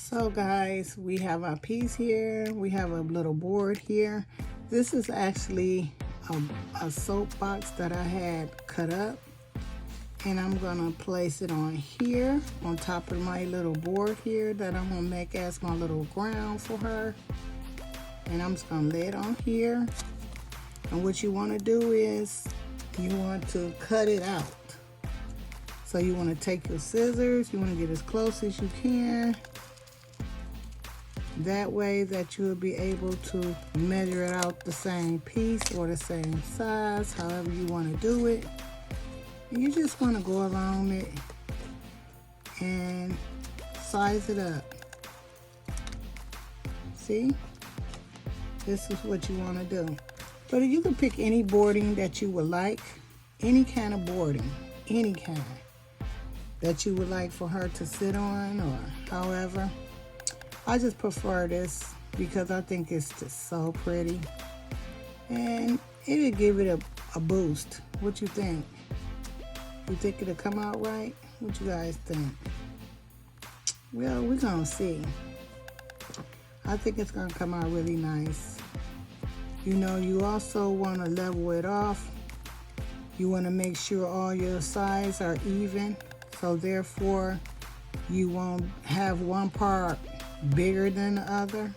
So guys, we have our piece here. We have a little board here. This is actually a soap box that I had cut up. And I'm gonna place it on here, on top of my little board here that I'm gonna make as my little ground for her. And I'm just gonna lay it on here. And what you wanna do is, you want to cut it out. So you wanna take your scissors, you wanna get as close as you can. That way that you'll be able to measure it out the same piece or the same size, however you wanna do it. You just want to go around it and size it up. See? This is what you want to do. But you can pick any boarding that you would like. Any kind of boarding. Any kind that you would like for her to sit on or however. I just prefer this because I think it's just so pretty. And it'll give it a boost. What you think? You think it'll come out right? What you guys think? Well, we're gonna see. I think it's gonna come out really nice. You know, you also wanna level it off. You wanna make sure all your sides are even. So therefore, you won't have one part bigger than the other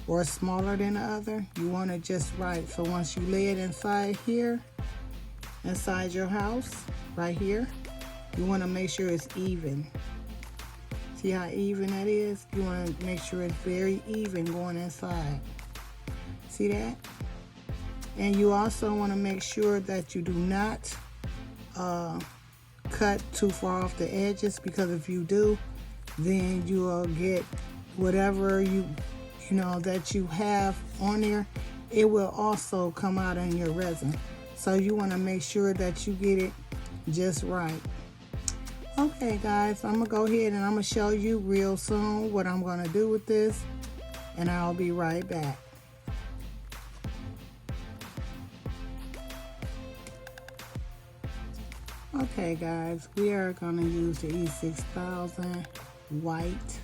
or smaller than the other. You want it just right. So once you lay it inside here, inside your house, right here, you want to make sure it's even. See how even that is? You want to make sure it's very even going inside. See that? And you also want to make sure that you do not cut too far off the edges, because if you do, then you will get whatever you know that you have on there, it will also come out in your resin. So you want to make sure that you get it just right. Okay guys, I'm gonna go ahead and I'm gonna show you real soon what I'm gonna do with this, and I'll be right back. Okay guys, we are gonna use the E6000 white.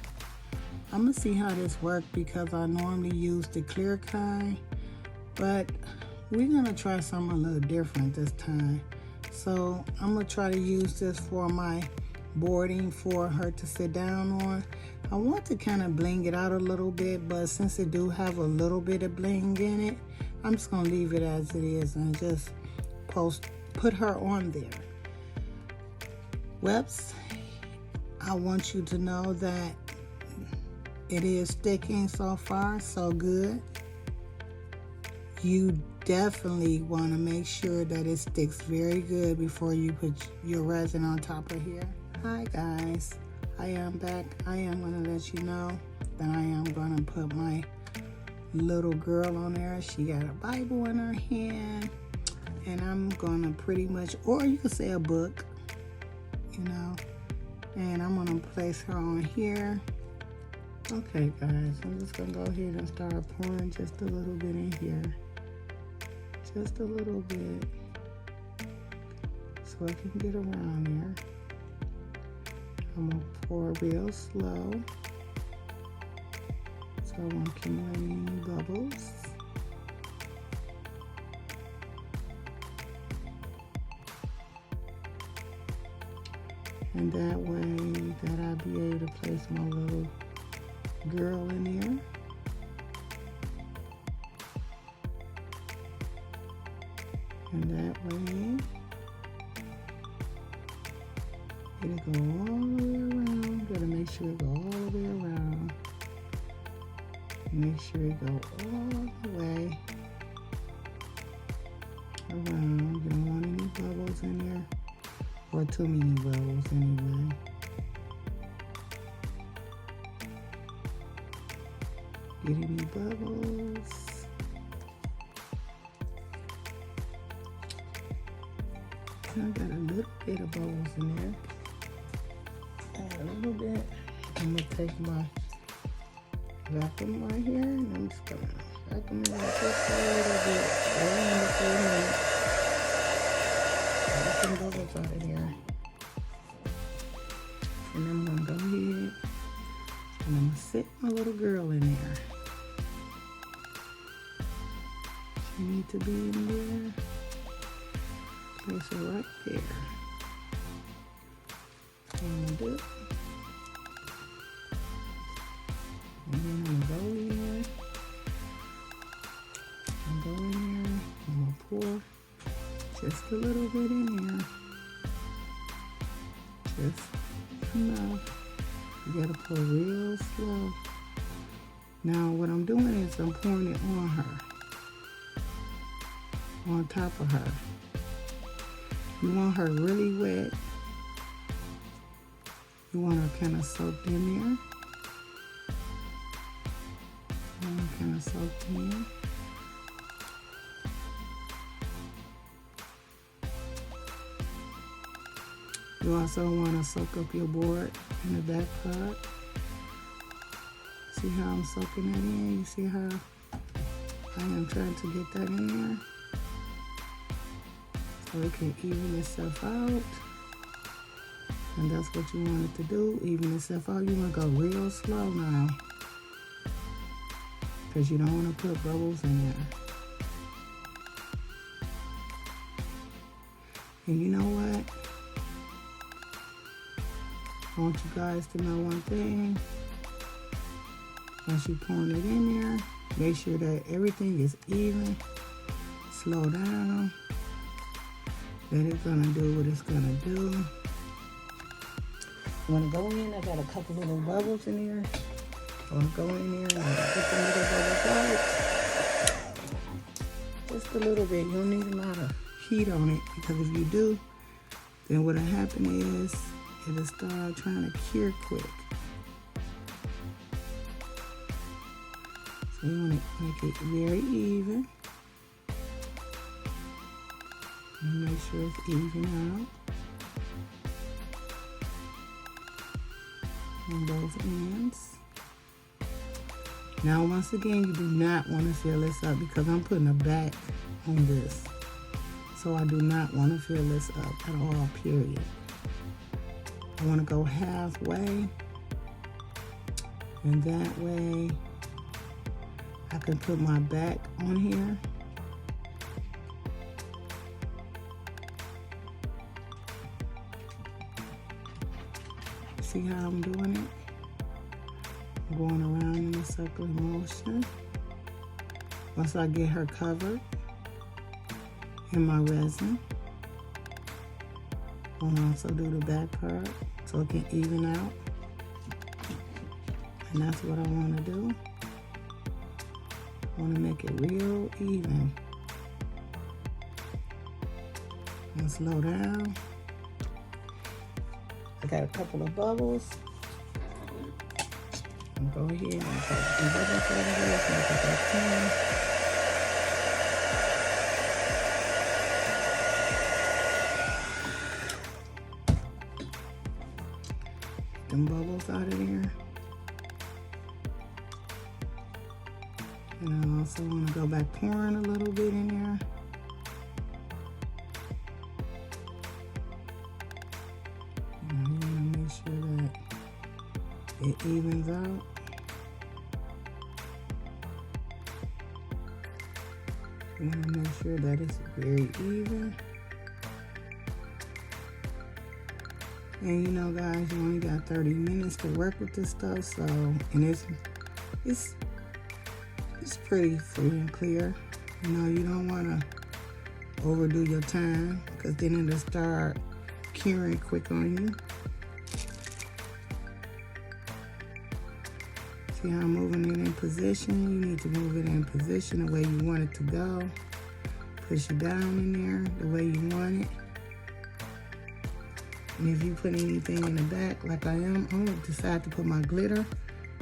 I'm gonna see how this works because I normally use the clear kind, but we're gonna try something a little different this time. So I'm gonna try to use this for my boarding for her to sit down on. I want to kind of bling it out a little bit, but since it do have a little bit of bling in it, I'm just gonna leave it as it is and just put her on there. Whoops, I want you to know that it is sticking so far, so good. You definitely want to make sure that it sticks very good before you put your resin on top of here. Hi guys, I am back. I am going to let you know that I am going to put my little girl on there. She got a Bible in her hand, and I'm going to pretty much, or you could say a book, you know, and I'm going to place her on here. Okay guys, I'm just going to go ahead and start pouring just a little bit in here. Just a little bit, so I can get around there. I'm gonna pour real slow, so I won't accumulate any bubbles. And that way that I'll be able to place my little girl in there. And that way, it'll go all the way around. Gotta make sure it go all the way around. Make sure it go all the way around. You don't want any bubbles in there, or too many bubbles anyway. Get any bubbles. I got a little bit of bubbles in there. Add a little bit. I'm gonna take my vacuum right here, and I'm just gonna vacuum it out just a little bit. Around the 4 minutes. Get some bubbles out of here. And I'm gonna go ahead And I'm gonna sit my little girl in there. She needs to be in there. Place her right there. I'm gonna do it. And then I'm gonna go in there. And go in there. I'm gonna pour just a little bit in there. Just enough. You gotta pour real slow. Now what I'm doing is I'm pouring it on her. On top of her. You want her really wet. You want her kind of soaked in there. Kind of soaked in. You also want to soak up your board in the back part. See how I'm soaking that in? You see how I am trying to get that in there? So it can even itself out. And that's what you want it to do, even itself out. You want to go real slow now. Because you don't want to put bubbles in there. And you know what? I want you guys to know one thing. Once you pouring it in there, make sure that everything is even. Slow down. Then it's gonna do what it's gonna do. I'm gonna go in, I got a couple little bubbles in here. I'm gonna go in there and get the little bubbles out. Just a little bit, you don't need a lot of heat on it, because if you do, then what'll happen is it'll start trying to cure quick. So you want to make it very even. And make sure it's even out on both ends. Now once again, you do not want to fill this up because I'm putting a back on this. So I do not want to fill this up at all, period. I want to go halfway, and that way I can put my back on here. See how I'm doing it? I'm going around in a circular motion. Once I get her covered in my resin, I'll also do the back part so it can even out. And that's what I want to do. I want to make it real even. And slow down. I got a couple of bubbles. I'm going to go ahead and take some bubbles out of here so I can get that them bubbles out of there. And I also want to go back pouring a little bit in there. And you want to make sure that it evens out. You want to make sure that it's very even. And you know, guys, you only got 30 minutes to work with this stuff, so, and it's pretty free and clear. You know, you don't want to overdo your time, because then it'll start curing quick on you. See how I'm moving it in position? You need to move it in position the way you want it to go. Push it down in there the way you want it. And if you put anything in the back, like I am, I'm going to decide to put my glitter.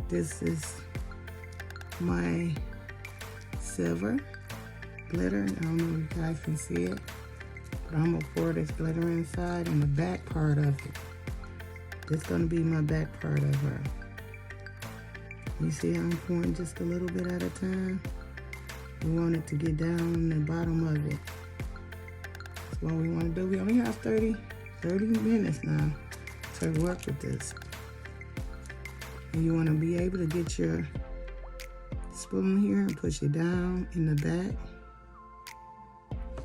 This is my silver glitter. I don't know if you guys can see it, but I'm going to pour this glitter inside in the back part of it. This is going to be my back part of her. You see how I'm pouring just a little bit at a time? We want it to get down in the bottom of it. That's what we want to do. We only have 30 minutes now to work with this. And you want to be able to get your spoon here and push it down in the back.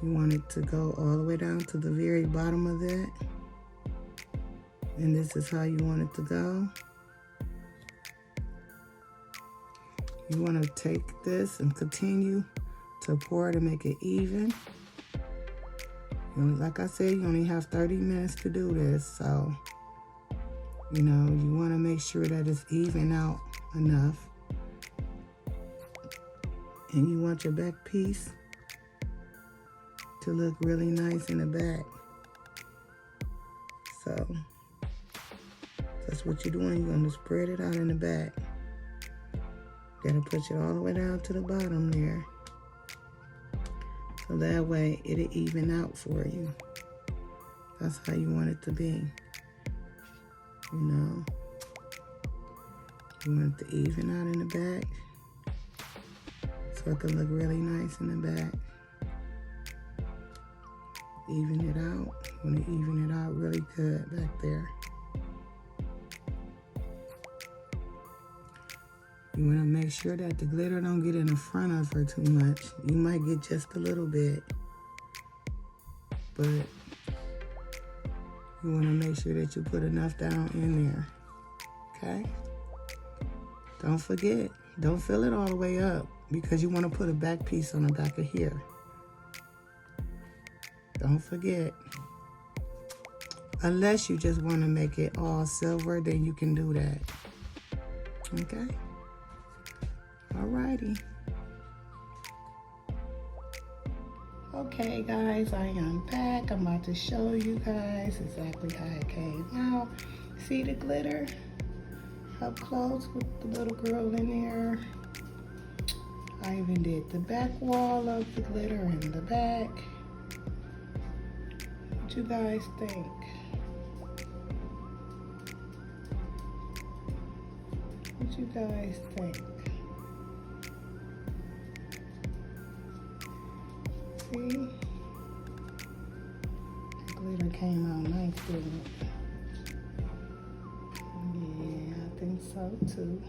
You want it to go all the way down to the very bottom of that. And this is how you want it to go. You want to take this and continue to pour to make it even. And like I said, you only have 30 minutes to do this, so you know, you want to make sure that it's even out enough. And you want your back piece to look really nice in the back. So that's what you're doing. You're going to spread it out in the back. Got to push it all the way down to the bottom there. So that way it'll even out for you. That's how you want it to be. You know, you want it to even out in the back so it can look really nice in the back. Even it out. You want to even it out really good back there. You want to make sure that the glitter don't get in the front of her too much. You might get just a little bit, but you want to make sure that you put enough down in there, okay? Don't forget, don't fill it all the way up because you want to put a back piece on the back of here. Don't forget. Unless you just want to make it all silver, then you can do that, okay? Alrighty. Okay guys, I am back. I'm about to show you guys exactly how it came out. See the glitter up close with the little girl in there. I even did the back wall of the glitter in the back. What you guys think? What you guys think? See? The glitter came out nice, didn't it? Yeah, I think so too.